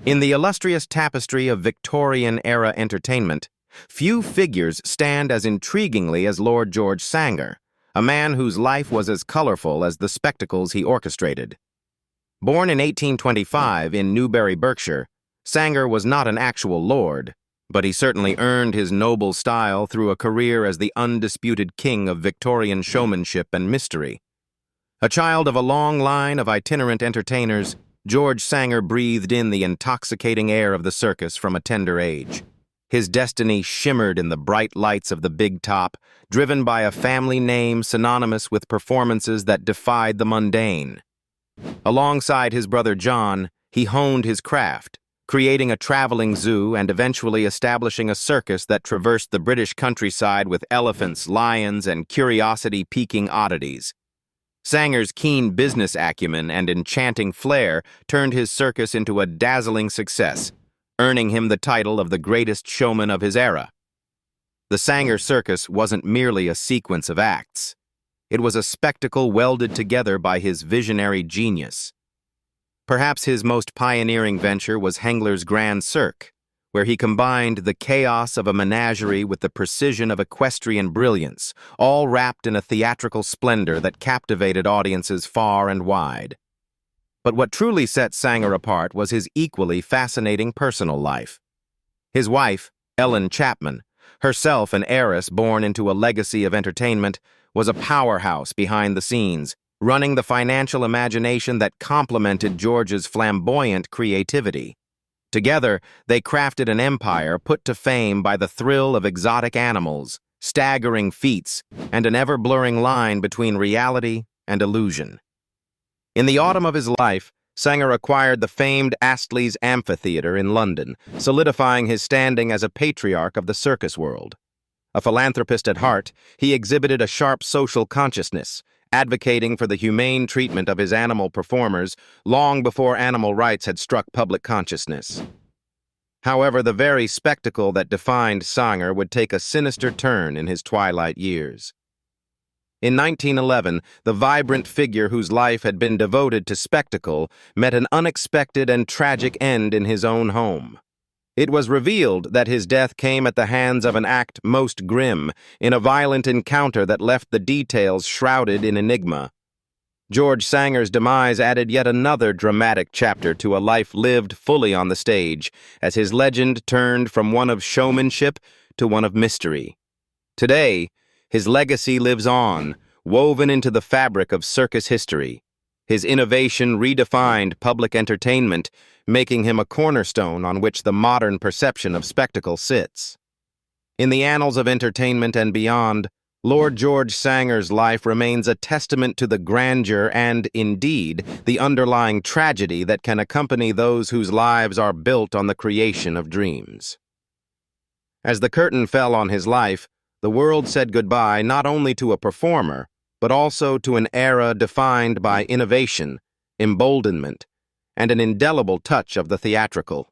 In the illustrious tapestry of Victorian-era entertainment, few figures stand as intriguingly as Lord George Sanger, a man whose life was as colorful as the spectacles he orchestrated. Born in 1825 in Newbury, Berkshire, Sanger was not an actual lord, but he certainly earned his noble style through a career as the undisputed king of Victorian showmanship and mystery. A child of a long line of itinerant entertainers, George Sanger breathed in the intoxicating air of the circus from a tender age. His destiny shimmered in the bright lights of the big top, driven by a family name synonymous with performances that defied the mundane. Alongside his brother John, he honed his craft, creating a traveling zoo and eventually establishing a circus that traversed the British countryside with elephants, lions, and curiosity-piquing oddities. Sanger's keen business acumen and enchanting flair turned his circus into a dazzling success, earning him the title of the greatest showman of his era. The Sanger Circus wasn't merely a sequence of acts. It was a spectacle welded together by his visionary genius. Perhaps his most pioneering venture was Hengler's Grand Cirque, where he combined the chaos of a menagerie with the precision of equestrian brilliance, all wrapped in a theatrical splendor that captivated audiences far and wide. But what truly set Sanger apart was his equally fascinating personal life. His wife, Ellen Chapman, herself an heiress born into a legacy of entertainment, was a powerhouse behind the scenes, running the financial imagination that complemented George's flamboyant creativity. Together, they crafted an empire put to fame by the thrill of exotic animals, staggering feats, and an ever-blurring line between reality and illusion. In the autumn of his life, Sanger acquired the famed Astley's Amphitheatre in London, solidifying his standing as a patriarch of the circus world. A philanthropist at heart, he exhibited a sharp social consciousness, advocating for the humane treatment of his animal performers long before animal rights had struck public consciousness. However, the very spectacle that defined Sanger would take a sinister turn in his twilight years. In 1911, the vibrant figure whose life had been devoted to spectacle met an unexpected and tragic end in his own home. It was revealed that his death came at the hands of an act most grim, in a violent encounter that left the details shrouded in enigma. George Sanger's demise added yet another dramatic chapter to a life lived fully on the stage, as his legend turned from one of showmanship to one of mystery. Today, his legacy lives on, woven into the fabric of circus history. His innovation redefined public entertainment, making him a cornerstone on which the modern perception of spectacle sits. In the annals of entertainment and beyond, Lord George Sanger's life remains a testament to the grandeur and, indeed, the underlying tragedy that can accompany those whose lives are built on the creation of dreams. As the curtain fell on his life, the world said goodbye not only to a performer, but also to an era defined by innovation, emboldenment, and an indelible touch of the theatrical.